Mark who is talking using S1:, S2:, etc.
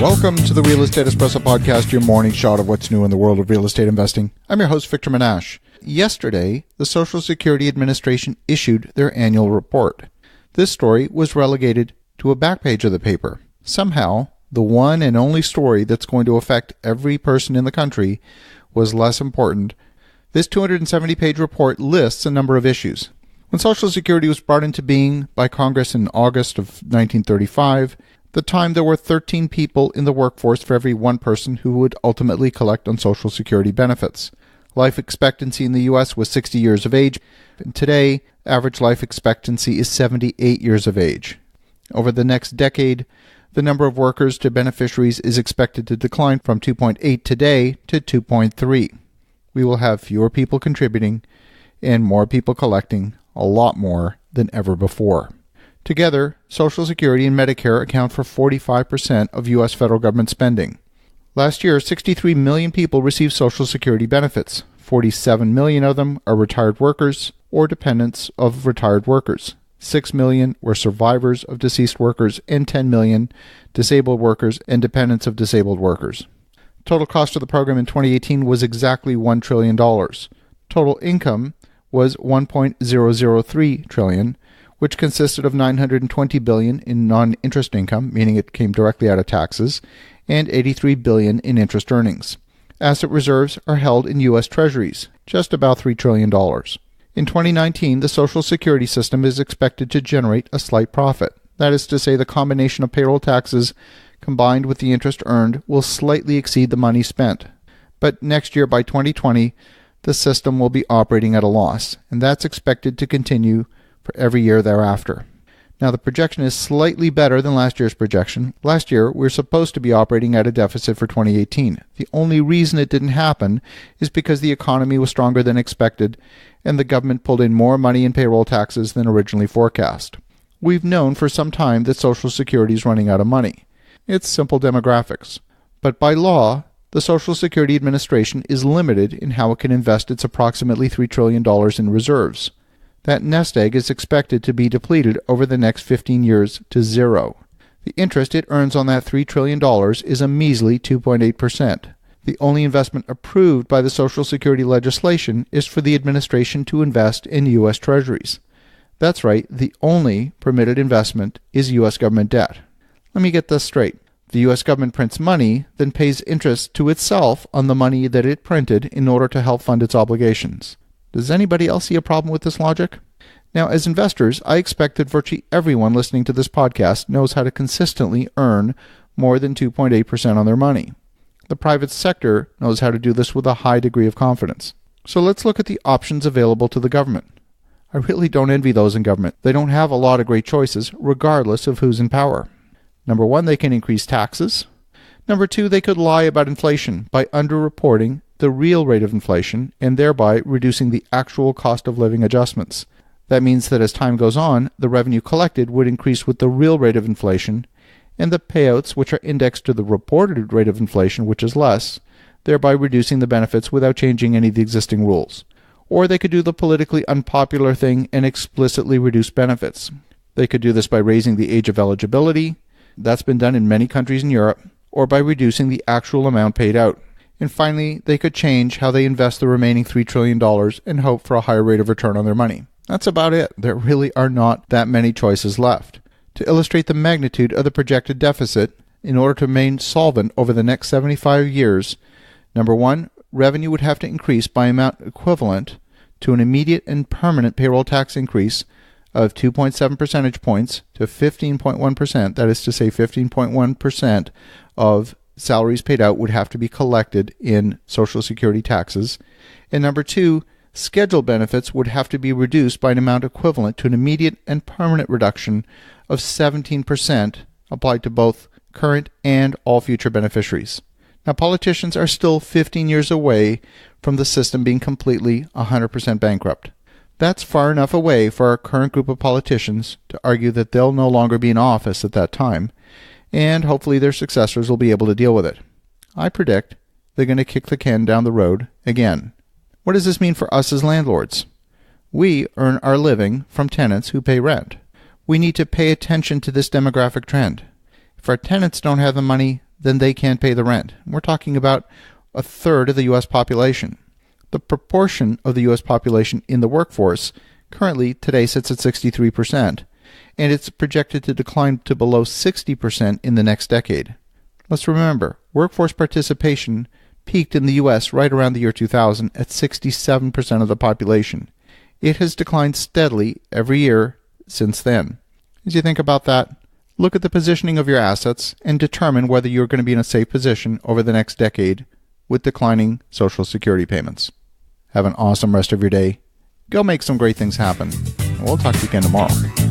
S1: Welcome to the Real Estate Espresso Podcast, your morning shot of what's new in the world of real estate investing. I'm your host, Victor Menashe. Yesterday, the Social Security Administration issued their annual report. This story was relegated to a back page of the paper. Somehow, the one and only story that's going to affect every person in the country was less important. This 270-page report lists a number of issues. When Social Security was brought into being by Congress in August of 1935, the time there were 13 people in the workforce for every one person who would ultimately collect on Social Security benefits. Life expectancy in the U.S. was 60 years of age, and today, average life expectancy is 78 years of age. Over the next decade, the number of workers to beneficiaries is expected to decline from 2.8 today to 2.3. We will have fewer people contributing and more people collecting, a lot more than ever before. Together, Social Security and Medicare account for 45% of U.S. federal government spending. Last year, 63 million people received Social Security benefits. 47 million of them are retired workers or dependents of retired workers. 6 million were survivors of deceased workers, and 10 million disabled workers and dependents of disabled workers. Total cost of the program in 2018 was exactly $1 trillion. Total income was $1.003 trillion, which consisted of $920 billion in non-interest income, meaning it came directly out of taxes, and $83 billion in interest earnings. Asset reserves are held in U.S. Treasuries, just about $3 trillion. In 2019, the Social Security system is expected to generate a slight profit. That is to say, the combination of payroll taxes combined with the interest earned will slightly exceed the money spent. But next year, by 2020, the system will be operating at a loss, and that's expected to continue for every year thereafter. Now, the projection is slightly better than last year's projection. Last year, we were supposed to be operating at a deficit for 2018. The only reason it didn't happen is because the economy was stronger than expected, and the government pulled in more money in payroll taxes than originally forecast. We've known for some time that Social Security is running out of money. It's simple demographics. But by law, the Social Security Administration is limited in how it can invest its approximately $3 trillion in reserves. That nest egg is expected to be depleted over the next 15 years to zero. The interest it earns on that $3 trillion is a measly 2.8%. The only investment approved by the Social Security legislation is for the administration to invest in U.S. Treasuries. That's right, the only permitted investment is U.S. government debt. Let me get this straight. The U.S. government prints money, then pays interest to itself on the money that it printed in order to help fund its obligations. Does anybody else see a problem with this logic? Now, as investors, I expect that virtually everyone listening to this podcast knows how to consistently earn more than 2.8% on their money. The private sector knows how to do this with a high degree of confidence. So let's look at the options available to the government. I really don't envy those in government. They don't have a lot of great choices, regardless of who's in power. Number one, they can increase taxes. Number two, they could lie about inflation by underreporting the real rate of inflation and thereby reducing the actual cost of living adjustments. That means that as time goes on, the revenue collected would increase with the real rate of inflation, and the payouts, which are indexed to the reported rate of inflation, which is less, thereby reducing the benefits without changing any of the existing rules. Or they could do the politically unpopular thing and explicitly reduce benefits. They could do this by raising the age of eligibility. That's been done in many countries in Europe, or by reducing the actual amount paid out. And finally, they could change how they invest the remaining $3 trillion and hope for a higher rate of return on their money. That's about it. There really are not that many choices left. To illustrate the magnitude of the projected deficit, in order to remain solvent over the next 75 years, number one, revenue would have to increase by amount equivalent to an immediate and permanent payroll tax increase of 2.7 percentage points to 15.1%. That is to say 15.1% of salaries paid out would have to be collected in Social Security taxes. And number two, scheduled benefits would have to be reduced by an amount equivalent to an immediate and permanent reduction of 17% applied to both current and all future beneficiaries. Now, politicians are still 15 years away from the system being completely 100% bankrupt. That's far enough away for our current group of politicians to argue that they'll no longer be in office at that time, and hopefully their successors will be able to deal with it. I predict they're going to kick the can down the road again. What does this mean for us as landlords? We earn our living from tenants who pay rent. We need to pay attention to this demographic trend. If our tenants don't have the money, then they can't pay the rent. We're talking about a third of the U.S. population. The proportion of the U.S. population in the workforce currently today sits at 63%, and it's projected to decline to below 60% in the next decade. Let's remember, workforce participation peaked in the U.S. right around the year 2000 at 67% of the population. It has declined steadily every year since then. As you think about that, look at the positioning of your assets and determine whether you're going to be in a safe position over the next decade with declining Social Security payments. Have an awesome rest of your day. Go make some great things happen. We'll talk to you again tomorrow.